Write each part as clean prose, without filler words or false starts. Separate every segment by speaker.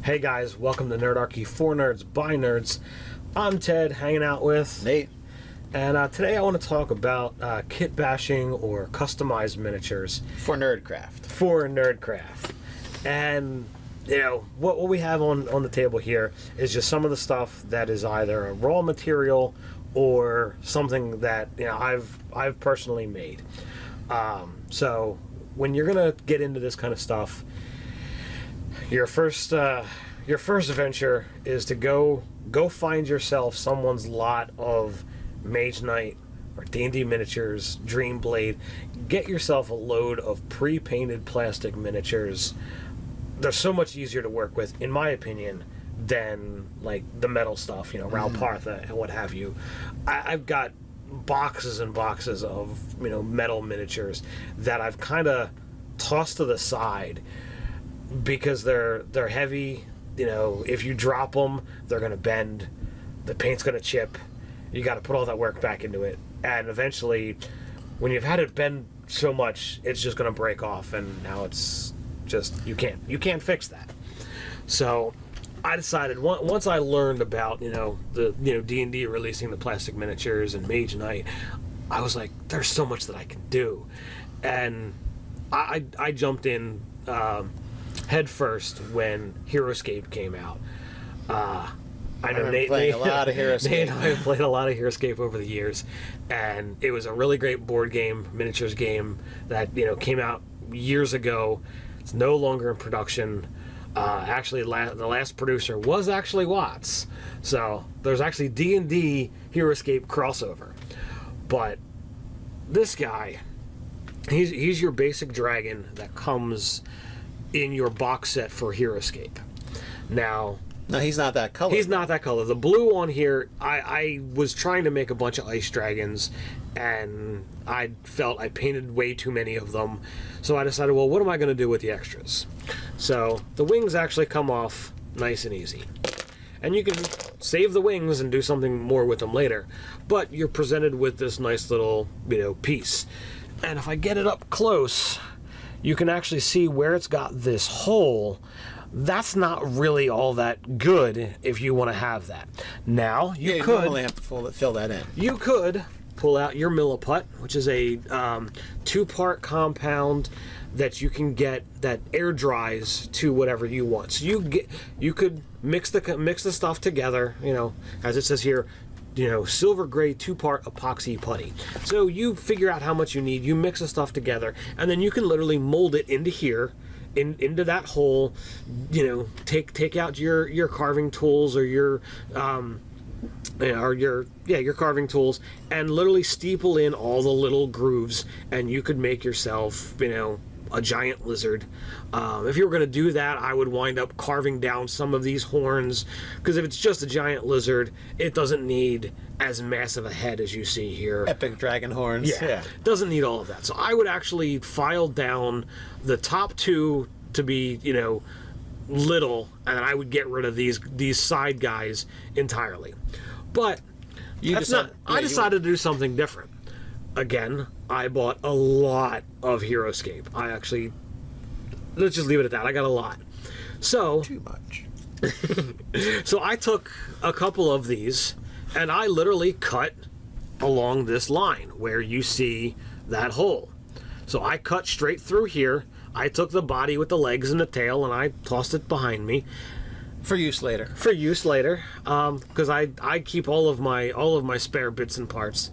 Speaker 1: Hey guys, welcome to Nerdarchy for Nerds by Nerds. I'm Ted, hanging out with
Speaker 2: Nate.
Speaker 1: And today I want to talk about kit bashing or customized miniatures.
Speaker 2: For Nerdcraft.
Speaker 1: For Nerdcraft. And, you know, what we have on the table here is just some of the stuff that is either a raw material or something that, you know, I've personally made. So when you're going to get into this kind of stuff, your first venture is to go find yourself someone's lot of Mage Knight or D&D miniatures, Dream Blade. Get yourself a load of pre-painted plastic miniatures. They're so much easier to work with, in my opinion, than like the metal stuff, you know, Ralpartha and what have you. I've got boxes and boxes of, you know, metal miniatures that I've kind of tossed to the side because they're heavy. You know, if you drop them, they're going to bend. The paint's going to chip. You got to put all that work back into it. And eventually, when you've had it bend so much, it's just going to break off. And now it's just, you can't fix that. So I decided, once I learned about, D&D releasing the plastic miniatures and Mage Knight, I was like, there's so much that I can do. And I jumped in head first when HeroScape came out. I know Nate
Speaker 2: playing a lot of HeroScape.
Speaker 1: Nate and I have played a lot of HeroScape over the years, and it was a really great board game, miniatures game that, you know, came out years ago. It's no longer in production. Actually, the last producer was actually Watts, so there's actually D&D HeroScape crossover. But this guy, he's your basic dragon that comes in your box set for HeroScape. Now,
Speaker 2: no, he's not that color.
Speaker 1: He's not that color. The blue on here, I was trying to make a bunch of ice dragons, and I felt I painted way too many of them. So I decided, well, what am I going to do with the extras? So the wings actually come off nice and easy. And you can save the wings and do something more with them later. But you're presented with this nice little, you know, piece. And if I get it up close, you can actually see where it's got this hole. That's not really all that good if you want to have that. Now, you could
Speaker 2: normally have to fill that in.
Speaker 1: You could pull out your Milliput, which is a two-part compound that you can get that air dries to whatever you want. So you could mix the stuff together, you know, as it says here, you know, silver gray two-part epoxy putty. So you figure out how much you need, you mix the stuff together, and then you can literally mold it into here, into that hole. You know, take out your carving tools or your carving tools, and literally steeple in all the little grooves, and you could make yourself, you know, a giant lizard. If you were going to do that, I would wind up carving down some of these horns, because if it's just a giant lizard, it doesn't need as massive a head as you see here.
Speaker 2: Epic dragon horns.
Speaker 1: Yeah, doesn't need all of that. So I would actually file down the top two to be, you know, little, and I would get rid of these side guys entirely. But I decided to do something different. Again, I bought a lot of HeroScape. Let's just leave it at that. I got a lot. So
Speaker 2: too much.
Speaker 1: So I took a couple of these and I literally cut along this line where you see that hole. So I cut straight through here. I took the body with the legs and the tail and I tossed it behind me.
Speaker 2: For use later.
Speaker 1: For use later, because I keep all of my spare bits and parts.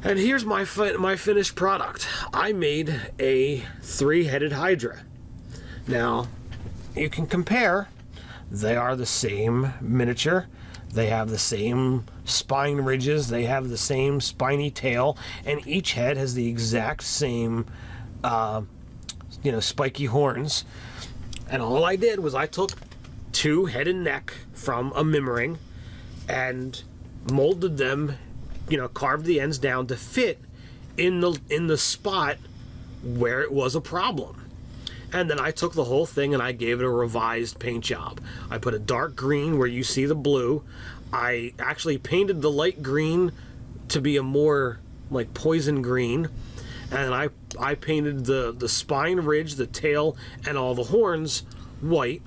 Speaker 1: And here's my finished product. I made a 3-headed Hydra. Now, you can compare. They are the same miniature. They have the same spine ridges. They have the same spiny tail, and each head has the exact same, spiky horns. And all I did was I took 2 head and neck from a Mimering and molded them, you know, carved the ends down to fit in the spot where it was a problem. And then I took the whole thing and I gave it a revised paint job. I put a dark green where you see the blue. I actually painted the light green to be a more like poison green. And I painted the spine ridge, the tail, and all the horns white.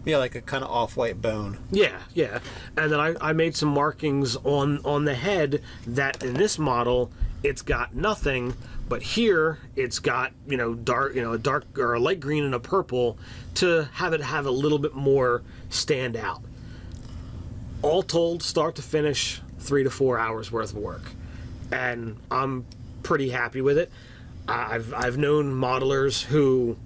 Speaker 2: Yeah, like a kind of off-white bone.
Speaker 1: Yeah, yeah. And then I made some markings on the head that in this model it's got nothing, but here it's got, dark, a dark or a light green and a purple to have it have a little bit more stand out. All told, start to finish, 3 to 4 hours worth of work. And I'm pretty happy with it. I've known modelers who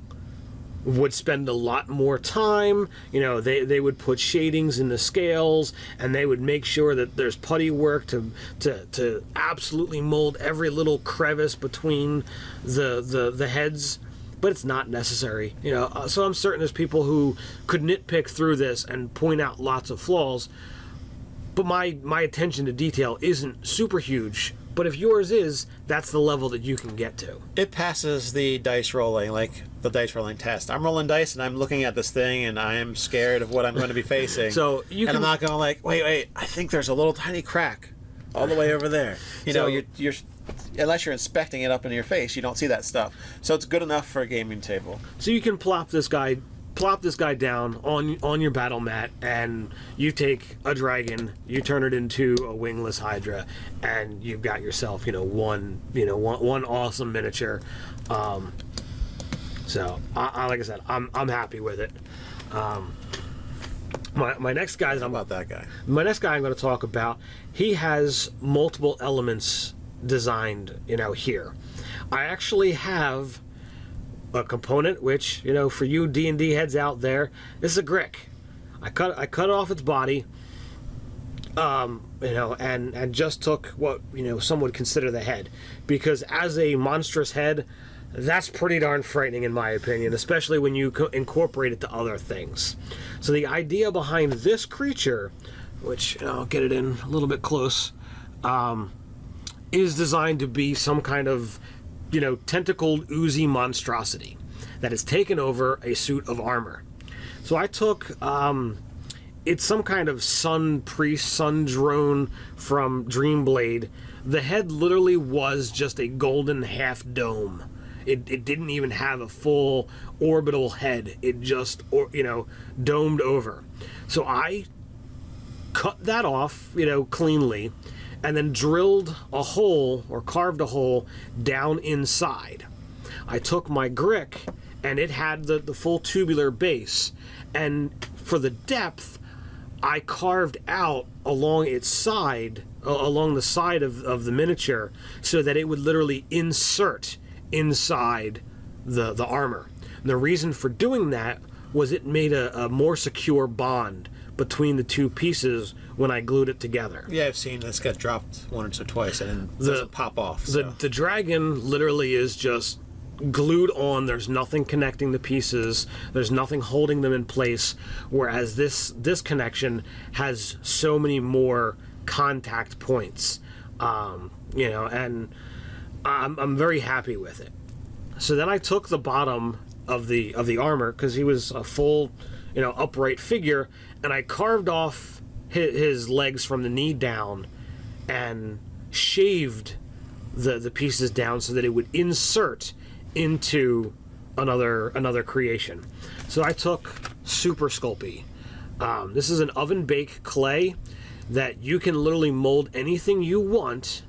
Speaker 1: would spend a lot more time. They would put shadings in the scales, and they would make sure that there's putty work to absolutely mold every little crevice between the heads. But it's not necessary. So I'm certain there's people who could nitpick through this and point out lots of flaws. But my attention to detail isn't super huge. But if yours is, that's the level that you can get to.
Speaker 2: It passes the dice rolling, like the dice rolling test. I'm rolling dice and I'm looking at this thing and I am scared of what I'm going to be facing. I'm not going like, wait, I think there's a little tiny crack all the way over there. You're unless you're inspecting it up in your face, you don't see that stuff. So it's good enough for a gaming table.
Speaker 1: So you can plop this guy down on your battle mat, and you take a dragon, you turn it into a wingless hydra, and you've got yourself one awesome miniature. So like I said, I'm happy with it. My next guy my next guy I'm going to talk about, he has multiple elements designed here. I actually have a component which, for you D&D heads out there, this is a Grick. I cut off its body, and just took what some would consider the head, because as a monstrous head, that's pretty darn frightening in my opinion, especially when you incorporate it to other things. So the idea behind this creature, which I'll get it in a little bit close, is designed to be some kind of tentacled, oozy monstrosity that has taken over a suit of armor. So I took, it's some kind of sun priest, sun drone from Dreamblade. The head literally was just a golden half dome. It didn't even have a full orbital head. It just, domed over. So I cut that off, cleanly, and then drilled a hole, or carved a hole, down inside. I took my Grick, and it had the full tubular base, and for the depth, I carved out along its side, along the side of the miniature, so that it would literally insert inside the armor. And the reason for doing that was it made a more secure bond between the two pieces when I glued it together.
Speaker 2: Yeah, I've seen this get dropped once or twice and it doesn't pop off. So.
Speaker 1: The dragon literally is just glued on. There's nothing connecting the pieces. There's nothing holding them in place. Whereas this connection has so many more contact points. And I'm very happy with it. So then I took the bottom of the armor, because he was a full, upright figure, and I carved off his legs from the knee down and shaved the pieces down so that it would insert into another creation. So I took Super Sculpey. This is an oven bake clay that you can literally mold anything you want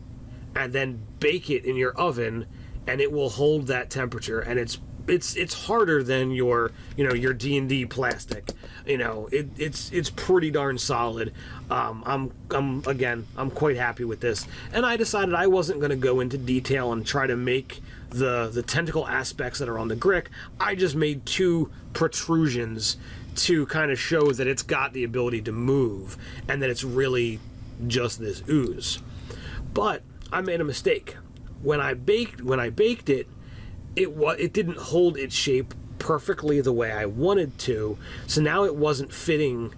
Speaker 1: and then bake it in your oven, and it will hold that temperature, and it's harder than your D&D plastic. It's pretty darn solid. I'm quite happy with this, and I decided I wasn't going to go into detail and try to make the tentacle aspects that are on the Grick. I just made 2 protrusions to kind of show that it's got the ability to move and that it's really just this ooze. But I made a mistake. When I baked it, it didn't hold its shape perfectly the way I wanted to, so now it wasn't fitting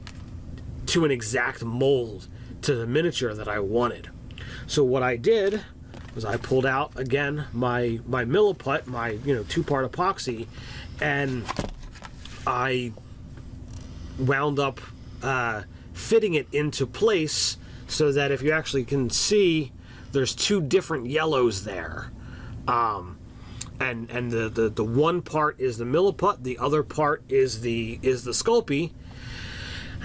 Speaker 1: to an exact mold to the miniature that I wanted. So what I did was I pulled out again my milliput, my 2-part epoxy, and I wound up fitting it into place so that if you actually can see, there's 2 different yellows there. And the one part is the milliput, the other part is the Sculpey,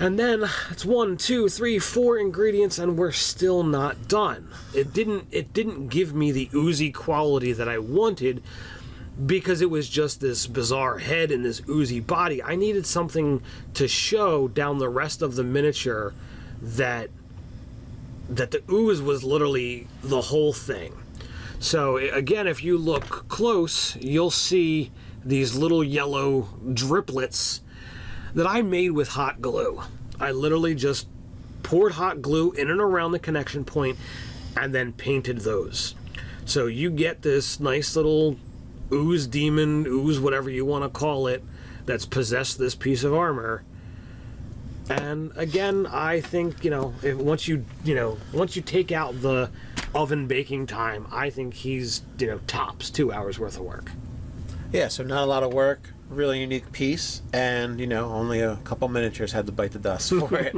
Speaker 1: And then it's 1, 2, 3, 4 ingredients, and we're still not done. It didn't give me the oozy quality that I wanted, because it was just this bizarre head and this oozy body. I needed something to show down the rest of the miniature that the ooze was literally the whole thing. So again, if you look close, you'll see these little yellow driplets that I made with hot glue. I literally just poured hot glue in and around the connection point and then painted those. So you get this nice little ooze demon, ooze whatever you want to call it, that's possessed this piece of armor. And again, I think, once you take out the oven baking time, I think he's, tops 2 hours worth of work.
Speaker 2: Yeah, so not a lot of work, really unique piece, and, only a couple miniatures had to bite the dust for it.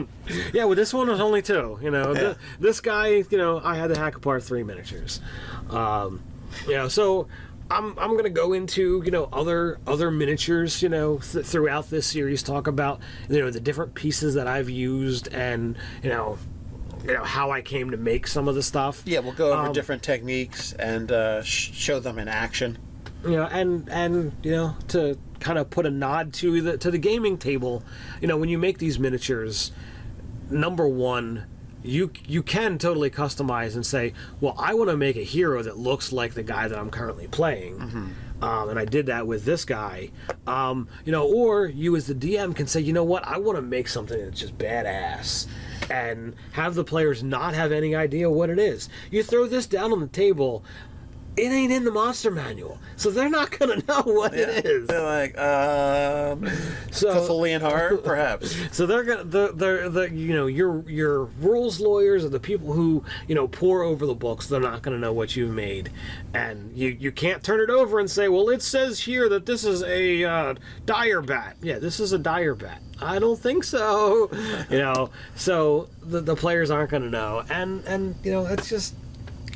Speaker 1: Yeah, well, this one was only 2.
Speaker 2: Yeah.
Speaker 1: This guy, I had to hack apart 3 miniatures. So I'm going to go into, other miniatures, throughout this series, talk about, the different pieces that I've used and, how I came to make some of the stuff.
Speaker 2: Yeah, we'll go over different techniques and show them in action.
Speaker 1: And to kind of put a nod to the gaming table, when you make these miniatures, number one, you can totally customize and say, well, I want to make a hero that looks like the guy that I'm currently playing. Mm-hmm. And I did that with this guy. Or you as the DM can say, you know what, I want to make something that's just badass and have the players not have any idea what it is. You throw this down on the table, it ain't in the monster manual, so they're not gonna know what it is.
Speaker 2: They're like, Cthulian heart, perhaps.
Speaker 1: So they're gonna, your rules lawyers or the people who pore over the books, they're not gonna know what you've made, and you can't turn it over and say, well, it says here that this is a dire bat. Yeah, this is a dire bat. I don't think so. So the players aren't gonna know, and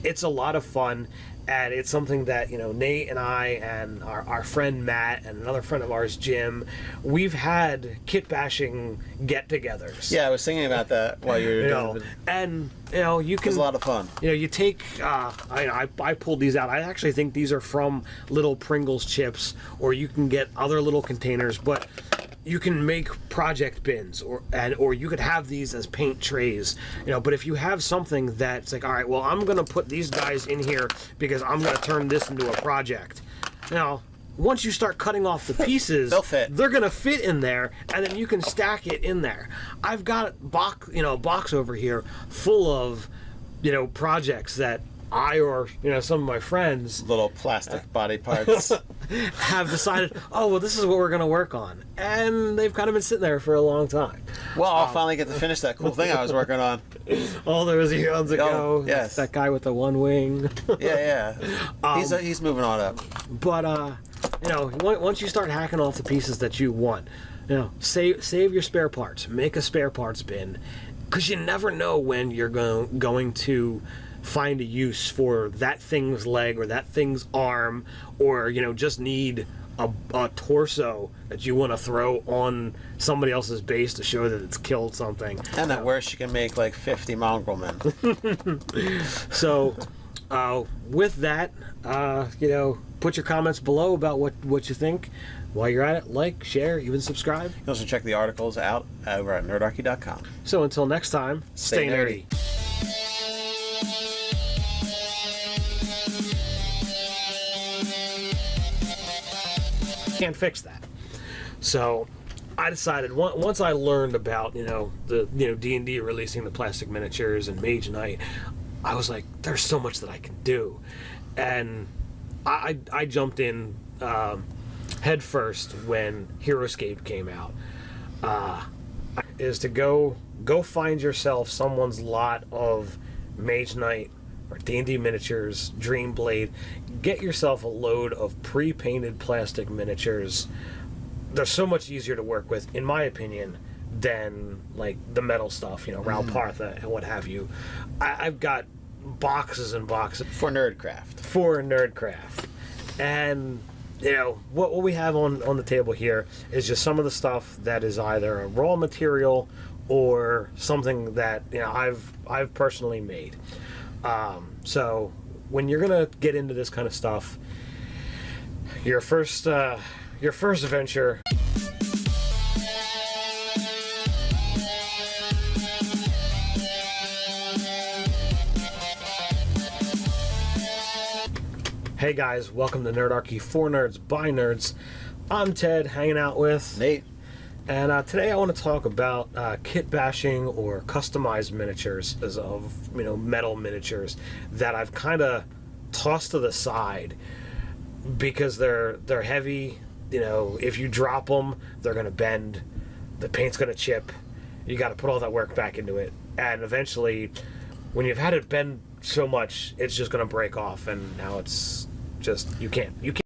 Speaker 1: it's a lot of fun. And it's something that, Nate and I and our friend Matt and another friend of ours, Jim, we've had kit bashing get-togethers.
Speaker 2: Yeah, I was thinking about that while you were doing it.
Speaker 1: And, you can...
Speaker 2: It was a lot of fun.
Speaker 1: You take... I pulled these out. I actually think these are from little Pringles chips, or you can get other little containers, but... You can make project bins, or you could have these as paint trays, But if you have something that's like, all right, well, I'm gonna put these guys in here because I'm gonna turn this into a project. Once you start cutting off the pieces,
Speaker 2: they'll fit.
Speaker 1: They're gonna fit in there, and then you can stack it in there. I've got a box over here full of, projects that I or some of my friends,
Speaker 2: little plastic body parts,
Speaker 1: have decided, oh well, this is what we're going to work on, and they've kind of been sitting there for a long time.
Speaker 2: Well, I'll finally get to finish that cool thing I was working on.
Speaker 1: Oh, there was eons ago.
Speaker 2: Yes,
Speaker 1: that guy with the one wing.
Speaker 2: Yeah. He's moving on up.
Speaker 1: But once you start hacking off the pieces that you want, save your spare parts. Make a spare parts bin, because you never know when you're going to find a use for that thing's leg or that thing's arm, or just need a torso that you want to throw on somebody else's base to show that it's killed something.
Speaker 2: And at worst, you can make like 50 mongrel men.
Speaker 1: So with that, put your comments below about what you think. While you're at it, like, share, even subscribe.
Speaker 2: You can also check the articles out over at nerdarchy.com.
Speaker 1: So until next time, stay nerdy. Can't fix that. So I decided once I learned about the D&D releasing the plastic miniatures and Mage Knight, I was like, there's so much that I can do, and I jumped in head first when Heroescape came out. Is to go find yourself someone's lot of Mage Knight or D&D miniatures, Dreamblade. Get yourself a load of pre-painted plastic miniatures. They're so much easier to work with, in my opinion, than like the metal stuff, Ralpartha and what have you. I've got boxes and boxes
Speaker 2: for Nerdcraft.
Speaker 1: And what we have on the table here is just some of the stuff that is either a raw material or something that I've personally made. So when you're gonna get into this kind of stuff, your first adventure. Hey guys, welcome to Nerdarchy for Nerds by Nerds. I'm Ted, hanging out with
Speaker 2: Nate.
Speaker 1: And today I want to talk about kit bashing or customized miniatures of metal miniatures that I've kind of tossed to the side because they're heavy. If you drop them, they're gonna bend. The paint's gonna chip. You got to put all that work back into it, and eventually, when you've had it bend so much, it's just gonna break off, and now it's just you can't